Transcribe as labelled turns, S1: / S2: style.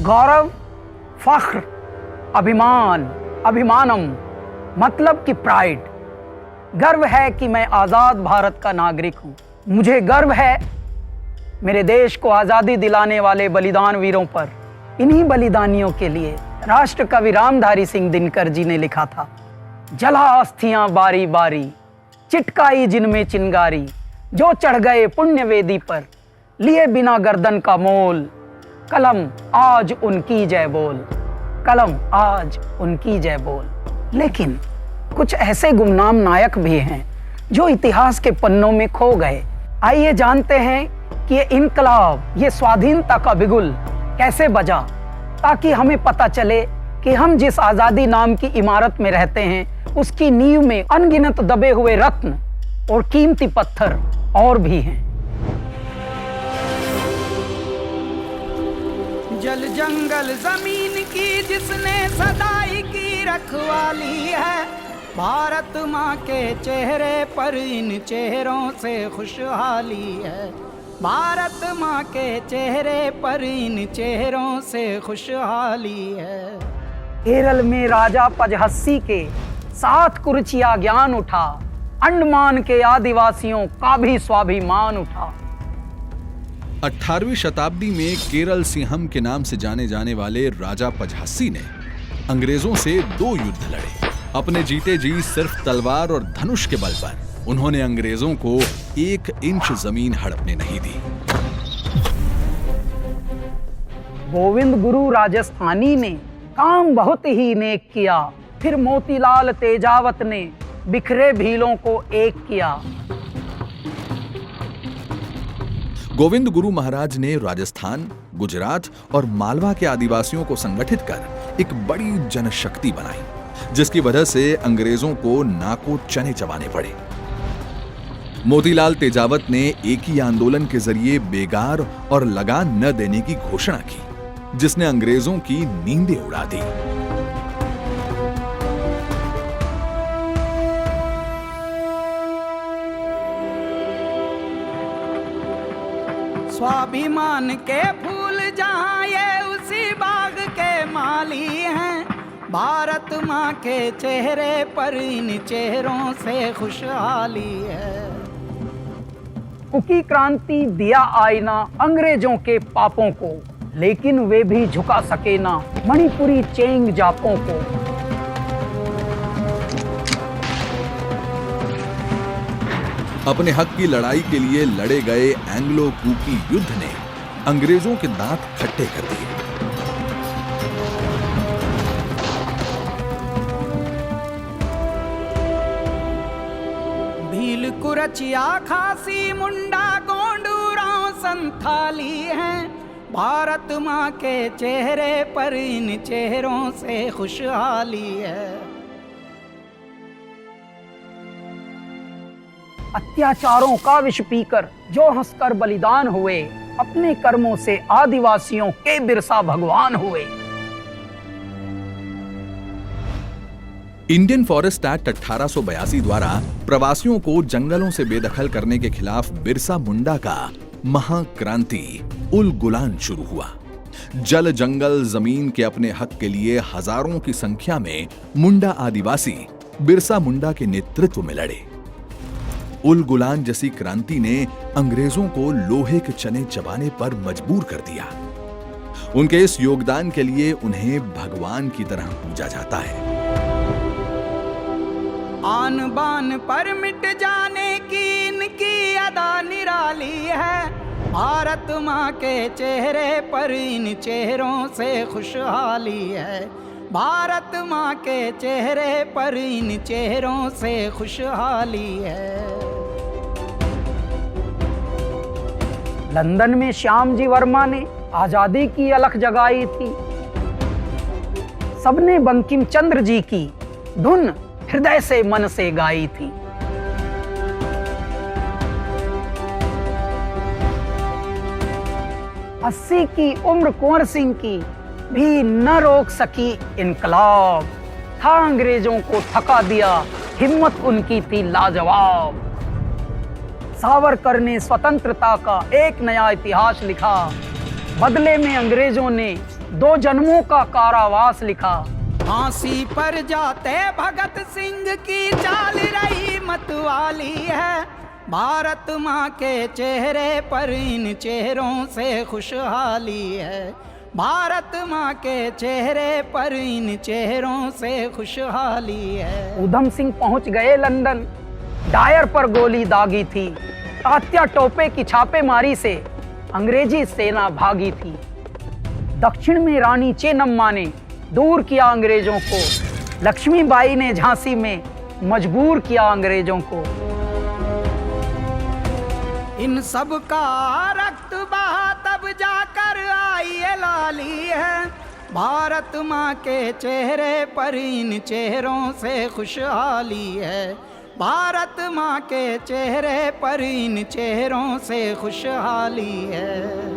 S1: गौरव, फख्र, अभिमान, अभिमानम मतलब कि प्राइड। गर्व है कि मैं आज़ाद भारत का नागरिक हूँ। मुझे गर्व है मेरे देश को आज़ादी दिलाने वाले बलिदान वीरों पर। इन्हीं बलिदानियों के लिए राष्ट्र कवि रामधारी सिंह दिनकर जी ने लिखा था, जला अस्थियां बारी बारी, चिटकाई जिनमें चिंगारी, जो चढ़ गए पुण्य वेदी पर, लिए बिना गर्दन का मोल, कलम आज उनकी जय बोल, कलम आज उनकी जय बोल। लेकिन कुछ ऐसे गुमनाम नायक भी हैं जो इतिहास के पन्नों में खो गए। आइए जानते हैं कि ये इनकलाब, ये स्वाधीनता का बिगुल कैसे बजा, ताकि हमें पता चले कि हम जिस आज़ादी नाम की इमारत में रहते हैं उसकी नींव में अनगिनत दबे हुए रत्न और कीमती पत्थर और भी हैं।
S2: जल जंगल जमीन की जिसने सदाई की रखवाली है, भारत माँ के चेहरे पर इन चेहरों से खुशहाली है, भारत माँ के चेहरे पर इन चेहरों से खुशहाली है।
S1: केरल में राजा पजहस्सी के 7 कुर्चिया ज्ञान उठा, अंडमान के आदिवासियों का भी स्वाभिमान उठा।
S3: 18वीं शताब्दी में केरल सिंहम के नाम से जाने जाने वाले राजा पजहस्सी ने अंग्रेजों से 2 युद्ध लड़े। अपने जीते जी सिर्फ तलवार और धनुष के बल पर उन्होंने अंग्रेजों को 1 इंच जमीन हड़पने नहीं दी।
S1: गोविंद गुरु राजस्थानी ने काम बहुत ही नेक किया, फिर मोतीलाल तेजावत ने बिखरे भीलों को एक किया।
S3: गोविंद गुरु महाराज ने राजस्थान, गुजरात और मालवा के आदिवासियों को संगठित कर एक बड़ी जनशक्ति बनाई, जिसकी वजह से अंग्रेजों को नाको चने चबाने पड़े। मोतीलाल तेजावत ने एक ही आंदोलन के जरिए बेगार और लगान न देने की घोषणा की, जिसने अंग्रेजों की नींदें उड़ा दी।
S2: स्वाभिमान के फूल जहाँ ये उसी बाग के माली हैं, भारत माँ के चेहरे पर इन चेहरों से खुशहाली है।
S1: कुकी क्रांति दिया आईना अंग्रेजों के पापों को, लेकिन वे भी झुका सके ना मणिपुरी चेंग जापों को।
S3: अपने हक की लड़ाई के लिए लड़े गए एंग्लो कुकी युद्ध ने अंग्रेजों के दांत खट्टे कर दिए।
S2: भील, कुरचिया, खासी, मुंडा, गोंडूराव, संथाली हैं, भारत माँ के चेहरे पर इन चेहरों से खुशहाली है।
S1: अत्याचारों का विष पीकर जो हंसकर बलिदान हुए, अपने कर्मों से आदिवासियों के बिरसा भगवान हुए।
S3: इंडियन फॉरेस्ट एक्ट 1882 द्वारा प्रवासियों को जंगलों से बेदखल करने के खिलाफ बिरसा मुंडा का महाक्रांति उल गुलान शुरू हुआ। जल जंगल जमीन के अपने हक के लिए हजारों की संख्या में मुंडा आदिवासी बिरसा मुंडा के नेतृत्व में लड़े। उल गुलान जैसी क्रांति ने अंग्रेजों को लोहे के चने चबाने पर मजबूर कर दिया। उनके इस योगदान के लिए उन्हें भगवान की तरह पूजा जाता है।
S2: आन बान पर मिट जाने की इनकी अदा निराली है, भारत माँ के चेहरे पर इन चेहरों से खुशहाली है, भारत माँ के चेहरे पर इन चेहरों से खुशहाली है।
S1: लंदन में श्याम जी वर्मा ने आजादी की अलख जगाई थी। सबने बंकिम चंद्र जी की धुन हृदय से मन से गाई थी। अस्सी की उम्र कुंवर सिंह की भी न रोक सकी इनकलाब, था अंग्रेजों को थका दिया, हिम्मत उनकी थी लाजवाब। सावरकर ने स्वतंत्रता का एक नया इतिहास लिखा, बदले में अंग्रेजों ने 2 जन्मों का कारावास लिखा।
S2: फांसी पर जाते भगत सिंह की चाल रही मतवाली है, भारत माँ के चेहरे पर इन चेहरों से खुशहाली है, भारत माँ के चेहरे पर इन चेहरों से खुशहाली है।
S1: ऊधम सिंह पहुंच गए लंदन, डायर पर गोली दागी थी, तात्या टोपे की छापेमारी से अंग्रेजी सेना भागी थी। दक्षिण में रानी चेन्नम्मा ने दूर किया अंग्रेजों को, लक्ष्मीबाई ने झांसी में मजबूर किया अंग्रेजों को।
S2: इन सब का रक्त बहा तब जाकर आई ये लाली है, भारत माँ के चेहरे पर इन चेहरों से खुशहाली है, भारत माँ के चेहरे पर इन चेहरों से खुशहाली है।